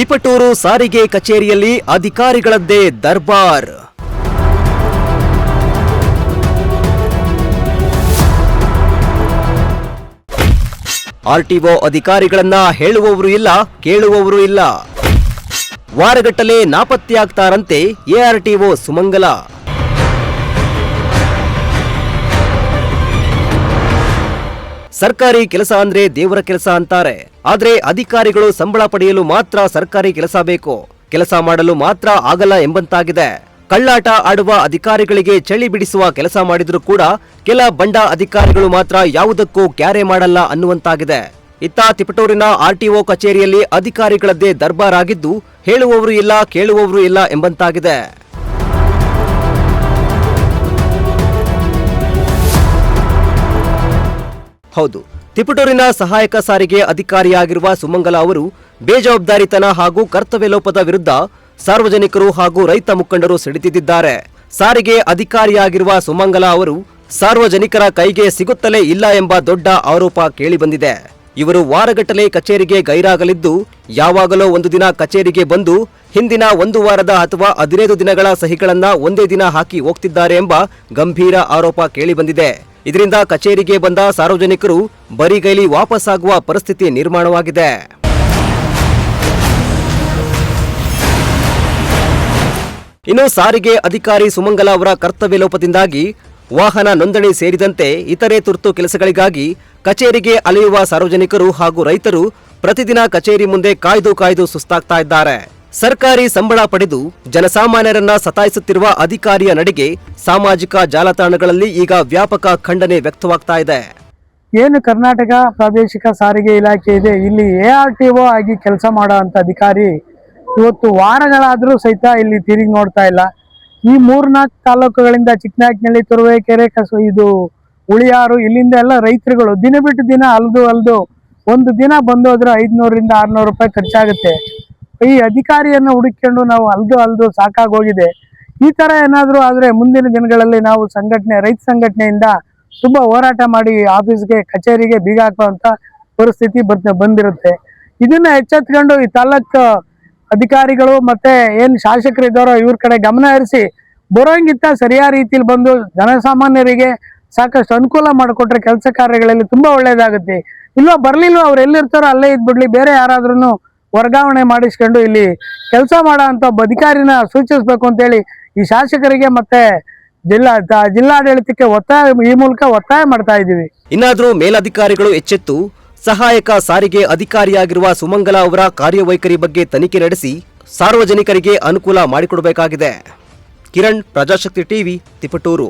ತಿಪಟೂರು ಸಾರಿಗೆ ಕಚೇರಿಯಲ್ಲಿ ಅಧಿಕಾರಿಗಳದ್ದೇ ದರ್ಬಾರ್. ಆರ್ಟಿಒ ಅಧಿಕಾರಿಗಳನ್ನ ಹೇಳುವವರು ಇಲ್ಲ, ಕೇಳುವವರು ಇಲ್ಲ. ವಾರಗಟ್ಟಲೆ ನಾಪತ್ತೆಯಾಗ್ತಾರಂತೆ ಎಆರ್ಟಿಒ ಸುಮಂಗಲ. ಸರ್ಕಾರಿ ಕೆಲಸ ಅಂದ್ರೆ ದೇವರ ಕೆಲಸ ಅಂತಾರೆ. ಆದ್ರೆ ಅಧಿಕಾರಿಗಳು ಸಂಬಳ ಪಡೆಯಲು ಮಾತ್ರ ಸರ್ಕಾರಿ ಕೆಲಸ ಬೇಕು, ಕೆಲಸ ಮಾಡಲು ಮಾತ್ರ ಆಗಲ್ಲ ಎಂಬಂತಾಗಿದೆ. ಕಳ್ಳಾಟ ಆಡುವ ಅಧಿಕಾರಿಗಳಿಗೆ ಚಳಿ ಬಿಡಿಸುವ ಕೆಲಸ ಮಾಡಿದ್ರೂ ಕೂಡ ಕೆಲ ಬಂಡ ಅಧಿಕಾರಿಗಳು ಮಾತ್ರ ಯಾವುದಕ್ಕೂ ಕ್ಯಾರೆ ಮಾಡಲ್ಲ ಅನ್ನುವಂತಾಗಿದೆ. ಇತ್ತ ತಿಪಟೂರಿನ ಆರ್ಟಿಒ ಕಚೇರಿಯಲ್ಲಿ ಅಧಿಕಾರಿಗಳದ್ದೇ ದರ್ಬಾರ್ ಆಗಿದ್ದು, ಹೇಳುವವರು ಇಲ್ಲ, ಕೇಳುವವರು ಇಲ್ಲ ಎಂಬಂತಾಗಿದೆ. ಹೌದು, ತಿಪಟೂರಿನ ಸಹಾಯಕ ಸಾರಿಗೆ ಅಧಿಕಾರಿಯಾಗಿರುವ ಸುಮಂಗಲ ಅವರು ಬೇಜವಾಬ್ದಾರಿತನ ಹಾಗೂ ಕರ್ತವ್ಯ ಲೋಪದ ವಿರುದ್ಧ ಸಾರ್ವಜನಿಕರು ಹಾಗೂ ರೈತ ಮುಖಂಡರು ಸಿಡಿದಿದ್ದಾರೆ. ಸಾರಿಗೆ ಅಧಿಕಾರಿಯಾಗಿರುವ ಸುಮಂಗಲ ಅವರು ಸಾರ್ವಜನಿಕರ ಕೈಗೆ ಸಿಗುತ್ತಲೇ ಇಲ್ಲ ಎಂಬ ದೊಡ್ಡ ಆರೋಪ ಕೇಳಿಬಂದಿದೆ. ಇವರು ವಾರಗಟ್ಟಲೆ ಕಚೇರಿಗೆ ಗೈರಾಗಲಿದ್ದು, ಯಾವಾಗಲೋ ಒಂದು ದಿನ ಕಚೇರಿಗೆ ಬಂದು ಹಿಂದಿನ 1 ವಾರದ ಅಥವಾ 15 ದಿನಗಳ ಸಹಿಗಳನ್ನ ಒಂದೇ ದಿನ ಹಾಕಿ ಹೋಗ್ತಿದ್ದಾರೆ ಎಂಬ ಗಂಭೀರ ಆರೋಪ ಕೇಳಿಬಂದಿದೆ. ಇದರಿಂದ ಕಚೇರಿಗೆ ಬಂದ ಸಾರ್ವಜನಿಕರು ಬರಿಗೈಲಿ ವಾಪಸ್ಸಾಗುವ ಪರಿಸ್ಥಿತಿ ನಿರ್ಮಾಣವಾಗಿದೆ. ಇನ್ನು ಸಾರಿಗೆ ಅಧಿಕಾರಿ ಸುಮಂಗಲ ಅವರ ಕರ್ತವ್ಯ ಲೋಪದಿಂದಾಗಿ ವಾಹನ ನೋಂದಣಿ ಸೇರಿದಂತೆ ಇತರೆ ತುರ್ತು ಕೆಲಸಗಳಿಗಾಗಿ ಕಚೇರಿಗೆ ಅಲೆಯುವ ಸಾರ್ವಜನಿಕರು ಹಾಗೂ ರೈತರು ಪ್ರತಿದಿನ ಕಚೇರಿ ಮುಂದೆ ಕಾಯ್ದು ಸುಸ್ತಾಗ್ತಾ ಇದ್ದಾರೆ. ಸರ್ಕಾರಿ ಸಂಬಳ ಪಡೆದು ಜನಸಾಮಾನ್ಯರನ್ನ ಸತಾಯಿಸುತ್ತಿರುವ ಅಧಿಕಾರಿಯ ನಡೆಗೆ ಸಾಮಾಜಿಕ ಜಾಲತಾಣಗಳಲ್ಲಿ ಈಗ ವ್ಯಾಪಕ ಖಂಡನೆ ವ್ಯಕ್ತವಾಗ್ತಾ ಇದೆ. ಏನು ಕರ್ನಾಟಕ ಪ್ರಾದೇಶಿಕ ಸಾರಿಗೆ ಇಲಾಖೆ ಇದೆ, ಇಲ್ಲಿ ಎಆರ್ಟಿಒ ಆಗಿ ಕೆಲಸ ಮಾಡುವಂತ ಅಧಿಕಾರಿ ಇವತ್ತು ವಾರಗಳಾದರೂ ಸಹಿತ ಇಲ್ಲಿ ತಿರುಗಿ ನೋಡ್ತಾ ಇಲ್ಲ. ಈ 3-4 ತಾಲೂಕುಗಳಿಂದ ಚಿಕ್ಕನಾಯಕನಹಳ್ಳಿ, ತುರುವೇಕೆರೆ, ಇದು ಉಳಿಯಾರು, ಇಲ್ಲಿಂದ ಎಲ್ಲ ರೈತರುಗಳು ದಿನ ಬಿಟ್ಟು ದಿನ ಅಲ್ದು ಒಂದು ದಿನ ಬಂದೋದ್ರೆ 500ರಿಂದ 600 ರೂಪಾಯಿ ಖರ್ಚಾಗುತ್ತೆ. ಈ ಅಧಿಕಾರಿಯನ್ನು ಹುಡುಕೊಂಡು ನಾವು ಅಲ್ದು ಸಾಕಾಗೋಗಿದೆ. ಈ ತರ ಏನಾದರೂ ಆದ್ರೆ ಮುಂದಿನ ದಿನಗಳಲ್ಲಿ ನಾವು ರೈತ ಸಂಘಟನೆಯಿಂದ ತುಂಬಾ ಹೋರಾಟ ಮಾಡಿ ಆಫೀಸ್ಗೆ, ಕಚೇರಿಗೆ ಬೀಗ ಹಾಕುವಂತ ಪರಿಸ್ಥಿತಿ ಬಂದಿರುತ್ತೆ. ಇದನ್ನ ಎಚ್ಚೆತ್ಕೊಂಡು ಈ ತಾಲೂಕು ಅಧಿಕಾರಿಗಳು ಮತ್ತೆ ಏನ್ ಶಾಸಕರು ಇದ್ದಾರೋ ಇವ್ರ ಕಡೆ ಗಮನ ಹರಿಸಿ ಬರೋಂಗಿತ್ತ ಸರಿಯಾದ ರೀತಿಯಲ್ಲಿ ಬಂದು ಜನಸಾಮಾನ್ಯರಿಗೆ ಸಾಕಷ್ಟು ಅನುಕೂಲ ಮಾಡಿಕೊಟ್ರೆ ಕೆಲಸ ಕಾರ್ಯಗಳಲ್ಲಿ ತುಂಬಾ ಒಳ್ಳೇದಾಗುತ್ತೆ. ಇಲ್ವಾ ಬರ್ಲಿಲ್ವ ಅವ್ರು ಎಲ್ಲಿರ್ತಾರೋ ಅಲ್ಲೇ ಇದ್ಬಿಡ್ಲಿ, ಬೇರೆ ಯಾರಾದ್ರೂ ವರ್ಗಾವಣೆ ಮಾಡಿಸ್ಕೊಂಡು ಇಲ್ಲಿ ಕೆಲಸ ಮಾಡೋ ಅಂತ ಒಬ್ಬ ಅಧಿಕಾರಿನ ಸೂಚಿಸಬೇಕು ಅಂತೇಳಿ ಈ ಶಾಸಕರಿಗೆ ಮತ್ತೆ ಜಿಲ್ಲಾಡಳಿತಕ್ಕೆ ಈ ಮೂಲಕ ಒತ್ತಾಯ ಮಾಡ್ತಾ ಇದ್ದೀವಿ. ಇನ್ನಾದ್ರೂ ಮೇಲಧಿಕಾರಿಗಳು ಎಚ್ಚೆತ್ತು ಸಹಾಯಕ ಸಾರಿಗೆ ಅಧಿಕಾರಿಯಾಗಿರುವ ಸುಮಂಗಲ ಅವರ ಕಾರ್ಯವೈಖರಿ ಬಗ್ಗೆ ತನಿಖೆ ನಡೆಸಿ ಸಾರ್ವಜನಿಕರಿಗೆ ಅನುಕೂಲ ಮಾಡಿಕೊಡಬೇಕಾಗಿದೆ. ಕಿರಣ್, ಪ್ರಜಾಶಕ್ತಿ ಟಿವಿ, ತಿಪಟೂರು.